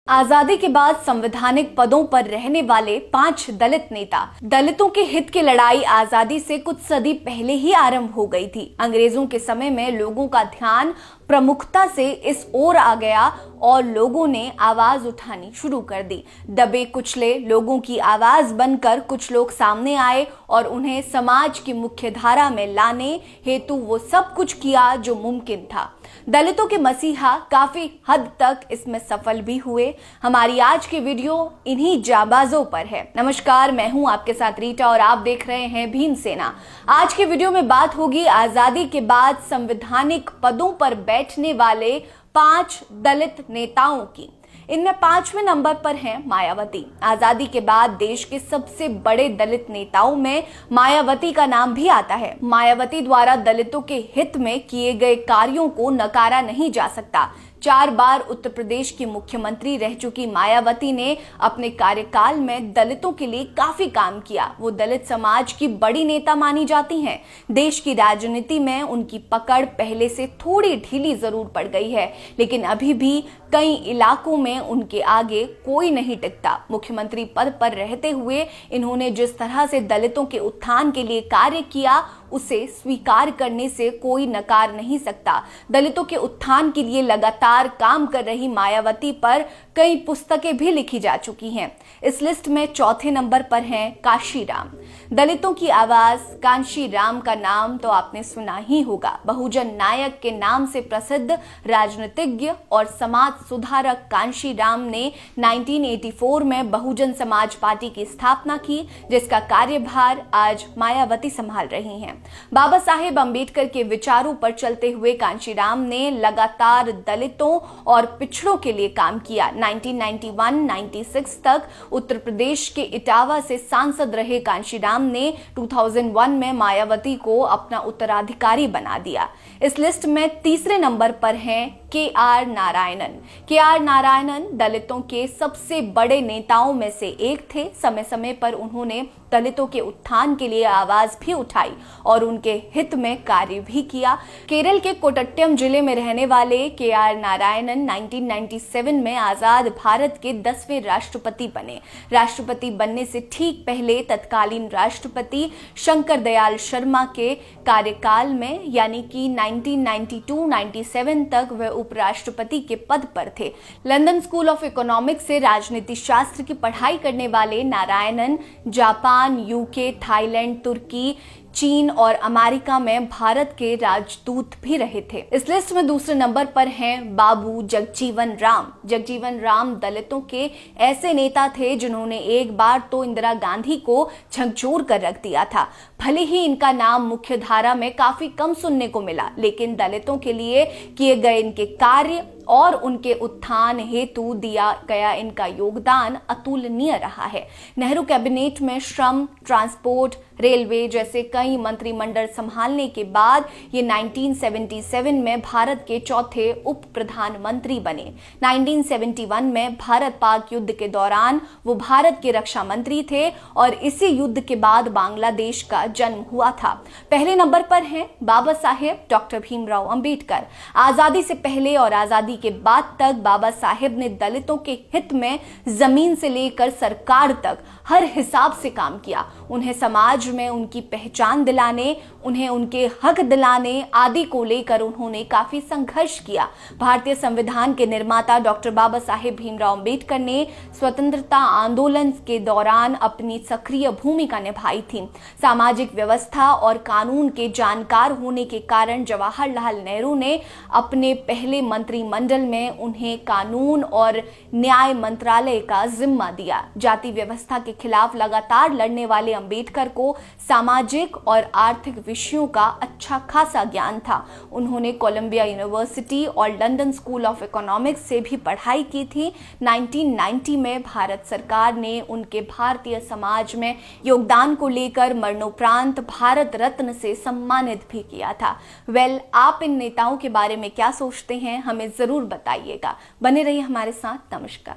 आजादी के बाद संवैधानिक पदों पर रहने वाले 5 दलित नेता। दलितों के हित की लड़ाई आजादी से कुछ सदी पहले ही आरंभ हो गई थी। अंग्रेजों के समय में लोगों का ध्यान प्रमुखता से इस ओर आ गया और लोगों ने आवाज उठानी शुरू कर दी। दबे कुचले लोगों की आवाज बनकर कुछ लोग सामने आए और उन्हें समाज की मुख्य धारा में लाने हेतु वो सब कुछ किया जो मुमकिन था। दलितों के मसीहा काफी हद तक इसमें सफल भी हुए। हमारी आज की वीडियो इन्हीं जाबाजों पर है। नमस्कार, मैं हूं आपके साथ रीटा और आप देख रहे हैं भीमसेना। आज की वीडियो में बात होगी आजादी के बाद संवैधानिक पदों पर बैठने वाले 5 दलित नेताओं की। इनमें 5वें नंबर पर हैं मायावती। आजादी के बाद देश के सबसे बड़े दलित नेताओं में मायावती का नाम भी आता है। मायावती द्वारा दलितों के हित में किए गए कार्यों को नकारा नहीं जा सकता। 4 बार उत्तर प्रदेश की मुख्यमंत्री रह चुकी मायावती ने अपने कार्यकाल में दलितों के लिए काफी काम किया। वो दलित समाज की बड़ी नेता मानी जाती हैं। देश की राजनीति में उनकी पकड़ पहले से थोड़ी ढीली जरूर पड़ गई है, लेकिन अभी भी कई इलाकों में उनके आगे कोई नहीं टिकता। मुख्यमंत्री पद पर रहते हुए इन्होंने जिस तरह से दलितों के उत्थान के लिए कार्य किया, उसे स्वीकार करने से कोई नकार नहीं सकता। दलितों के उत्थान के लिए लगातार काम कर रही मायावती पर कई पुस्तकें भी लिखी जा चुकी हैं। इस लिस्ट में चौथे नंबर पर हैं कांशीराम। दलितों की आवाज कांशीराम का नाम तो आपने सुना ही होगा। बहुजन नायक के नाम से प्रसिद्ध राजनीतिज्ञ और समाज सुधारक कांशीराम ने 1984 में बहुजन समाज पार्टी की स्थापना की, जिसका कार्यभार आज मायावती संभाल रही हैं। बाबा साहेब अंबेडकर के विचारों पर चलते हुए कांशीराम ने लगातार दलितों और पिछड़ों के लिए काम किया। 1991-96 तक उत्तर प्रदेश के इटावा से सांसद रहे कांशीराम ने 2001 में मायावती को अपना उत्तराधिकारी बना दिया। इस लिस्ट में तीसरे नंबर पर हैं के.आर. नारायणन। के.आर. नारायणन दलितों के सबसे बड़े नेताओं में से एक थे। समय समय पर उन्होंने दलितों के उत्थान के लिए आवाज भी उठाई और उनके हित में कार्य भी किया। केरल के कोट्टयम जिले में रहने वाले के.आर. नारायणन 1997 में आजाद भारत के 10वें राष्ट्रपति बने। राष्ट्रपति बनने से ठीक पहले तत्कालीन राष्ट्रपति शंकर दयाल शर्मा के कार्यकाल में यानी कि 1992-97 तक वह उपराष्ट्रपति के पद पर थे। लंदन स्कूल ऑफ इकोनॉमिक्स से राजनीति शास्त्र की पढ़ाई करने वाले नारायणन जापान, यूके, थाईलैंड, तुर्की, चीन और अमेरिका में भारत के राजदूत भी रहे थे। इस लिस्ट में दूसरे नंबर पर हैं बाबू जगजीवन राम। जगजीवन राम दलितों के ऐसे नेता थे जिन्होंने एक बार तो इंदिरा गांधी को झकझोर कर रख दिया था। भले ही इनका नाम मुख्य धारा में काफी कम सुनने को मिला, लेकिन दलितों के लिए किए गए इनके कार्य और उनके उत्थान हेतु दिया गया इनका योगदान अतुलनीय रहा है। नेहरू कैबिनेट में श्रम, ट्रांसपोर्ट, रेलवे जैसे कई मंत्रिमंडल संभालने के बाद ये 1977 में भारत के चौथे उप प्रधानमंत्री बने। 1971 में भारत पाक युद्ध के दौरान वो भारत के रक्षा मंत्री थे और इसी युद्ध के बाद बांग्लादेश का जन्म हुआ था। पहले नंबर पर हैं बाबा साहेब डॉक्टर भीमराव अंबेडकर। आजादी से पहले और आजादी के बाद तक बाबा साहेब ने दलितों के हित में जमीन से लेकर सरकार तक हर हिसाब से काम किया। उन्हें समाज में उनकी पहचान दिलाने, उन्हें उनके हक दिलाने आदि को लेकर उन्होंने काफी संघर्ष किया। भारतीय संविधान के निर्माता डॉक्टर बाबा साहेब भीमराव अंबेडकर ने स्वतंत्रता आंदोलन के दौरान अपनी सक्रिय भूमिका निभाई थी। सामाजिक व्यवस्था और कानून के जानकार होने के कारण जवाहरलाल नेहरू ने अपने पहले मंत्रिमंडल में उन्हें कानून और न्याय मंत्रालय का जिम्मा दिया। जाति व्यवस्था के खिलाफ लगातार लड़ने वाले अंबेडकर को सामाजिक और आर्थिक विषयों का अच्छा खासा ज्ञान था। उन्होंने कोलंबिया यूनिवर्सिटी और लंदन स्कूल ऑफ इकोनॉमिक्स से भी पढ़ाई की थी। 1990 में भारत सरकार ने उनके भारतीय समाज में योगदान को लेकर मरणोपरांत भारत रत्न से सम्मानित भी किया था। आप इन नेताओं के बारे में क्या सोचते हैं, हमें जरूर बताइएगा। बने रहिए हमारे साथ। नमस्कार।